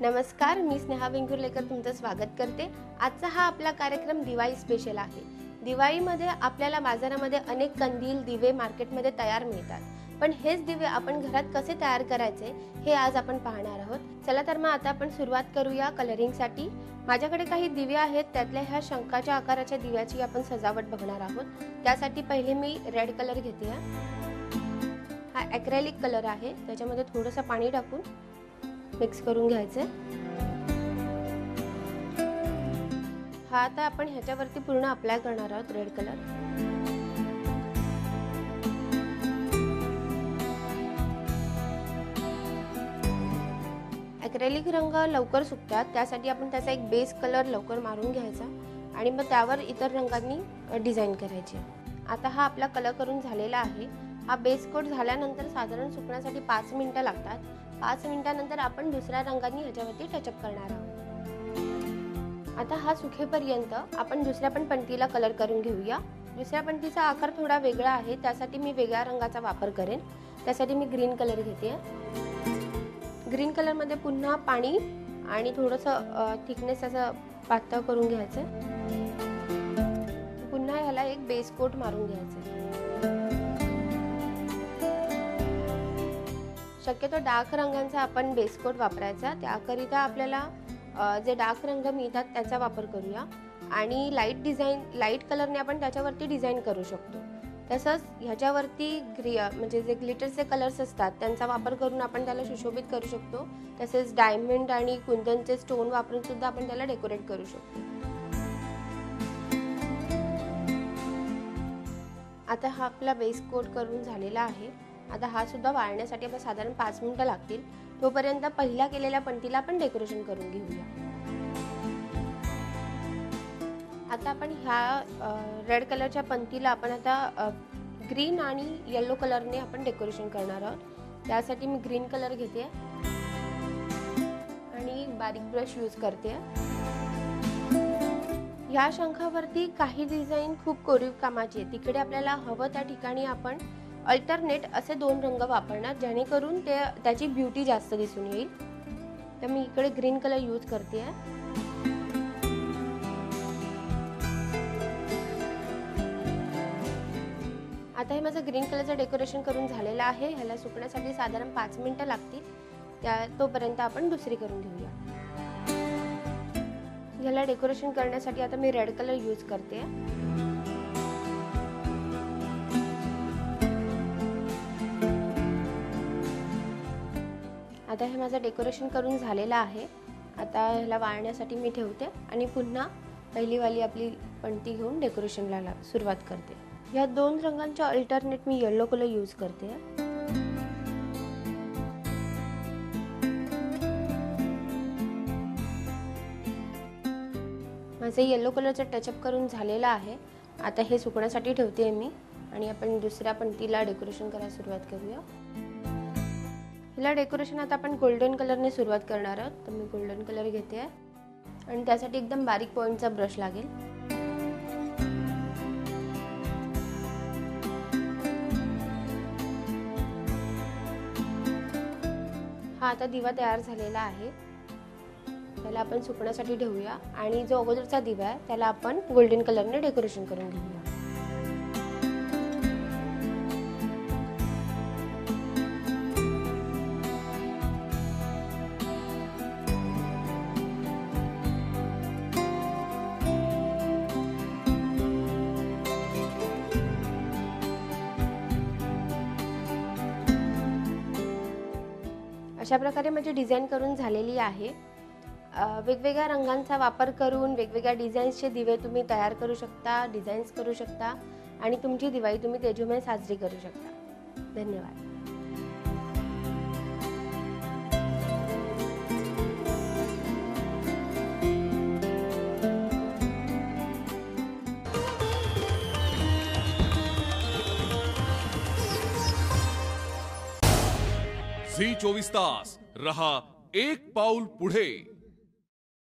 नमस्कार, मी स्नेहा वेंगुर्लेकर तुमचं स्वागत करते। आजचा हा आपला कार्यक्रम दिवाळी स्पेशल आहे। दिवाळीमध्ये आपल्याला बाजारामध्ये अनेक कंदील, दिवे मार्केटमध्ये तयार मिळतात, पण हेच दिवे आपण घरात कसे तयार करायचे हे आज आपण पाहणार आहोत। चला तर मग आता आपण सुरुवात करूया कलरिंगसाठी। माझ्याकडे काही दिवे आहेत, त्यातल्या ह्या शंखाच्या आकाराच्या दिव्याची आपण सजावट बघणार आहोत। त्यासाठी पहिले मी रेड कलर घेते। हा ॲक्रेलिक कलर आहे, त्याच्यामध्ये थोडंसं पाणी टाकून मिक्स करून घ्यायचे। हा आता आपण ह्याच्यावरती पूर्ण अप्लाय करणार आहोत रेड कलर। ॲक्रेलिक रंग लवकर सुकतात, त्यासाठी आपण त्याचा एक बेस कलर लवकर मारून घ्यायचा आणि मग त्यावर इतर रंगांनी डिझाइन करायची। आता हा आपला कलर करून झालेला आहे। हा बेस कोट झाल्यानंतर साधारण सुकण्यासाठी 5 मिनिटं लागतात। 5 मिनिटांनंतर आपण दुसऱ्या रंगांनी ह्याच्यावरती टचअप करणार आहोत। आता हा सुखेपर्यंत आपण दुसऱ्या पण पंतीला कलर करून घेऊया। दुसऱ्या पंतीचा आकार थोडा वेगळा आहे, त्यासाठी मी वेगळ्या रंगाचा वापर करेन। त्यासाठी मी ग्रीन कलर घेते। ग्रीन कलर मध्ये पुन्हा पाणी आणि थोडंसं थिकनेस असं पातळ करून घ्यायचं। पुन्हा ह्याला एक बेस कोट मारून घ्यायचं। शक्यतो डार्क रंगांचा आपण बेस कोट वापरायचा, त्याकरिता आपल्याला जे डार्क रंग मिळतात त्याचा वापर करूया आणि लाईट कलरने आपण त्याच्यावरती डिझाइन करू शकतो। तसंच ह्याच्यावरती म्हणजे जे ग्लिटरचे कलर्स असतात त्यांचा वापर करून आपण त्याला सुशोभित करू शकतो। तसेच डायमंड आणि कुंदनचे स्टोन वापरून सुद्धा आपण त्याला डेकोरेट करू शकतो। आता हा आपला बेस कोट करून झालेला आहे। आता हा सुद्धा वाळण्यासाठी आपल्याला साधारण 5 मिनिटं लागतील। तोपर्यंत पहिल्या केलेल्या पंतीला आपण डेकोरेशन करून घेऊया। आता आपण ह्या रेड कलरच्या पंतीला आपण आता ग्रीन आणि येलो कलरने आपण डेकोरेशन करणार आहोत। त्यासाठी मी ग्रीन कलर घेते आणि बारीक ब्रश यूज करते। ह्या शंखावरती काही डिझाइन खूप कोरीव कामाची आहे, तिकडे आपल्याला हवं त्या ठिकाणी आपण अल्टरनेट असे 2 रंग वापरणार, जेणेकरून त्याची ब्युटी जास्त दिसून येईल। तर मी इकडे ग्रीन कलर यूज करते। आता हे माझं ग्रीन कलरचं डेकोरेशन करून झालेलं आहे। ह्याला सुकण्यासाठी साधारण 5 मिनिटं लागतील। तोपर्यंत आपण दुसरी करून घेऊया। ह्याला डेकोरेशन करण्यासाठी आता मी रेड कलर यूज करते। आता हे माझं डेकोरेशन करून झालेलं आहे। आता ह्याला वाळण्यासाठी मी ठेवते आणि पुन्हा पहिली वाली आपली पंती घेऊन डेकोरेशनला सुरुवात करते। या 2 रंगांच्या अल्टरनेट मी येलो कलर यूज करते। माझे येलो कलरचं टचअप करून झालेलं आहे। आता हे सुकण्यासाठी ठेवते मी आणि आपण दुसऱ्या पंतीला डेकोरेशन करायला सुरुवात करूया। हिला डेकोरेशन आता आपण गोल्डन कलरने सुरुवात करणार आहोत। तर मी गोल्डन कलर घेते आणि त्यासाठी एकदम बारीक पॉइंटचा ब्रश लागेल। हा आता दिवा तयार झालेला आहे। त्याला आपण सुकण्यासाठी ठेवूया आणि जो अगोदरचा दिवा आहे त्याला आपण गोल्डन कलरने डेकोरेशन करून घेऊया। अशा प्रकारे माझी डिझाइन करून झालेली आहे। वेगवेगळ्या रंगांचा वापर करून वेगवेगळ्या डिझाईन्सचे दिवे तुम्ही तयार करू शकता, डिझाईन्स करू शकता आणि तुमची दिवाळी तुम्ही तेजोमय साजरी करू शकता। धन्यवाद। झी 24 तास रहा एक पाऊल पुढे।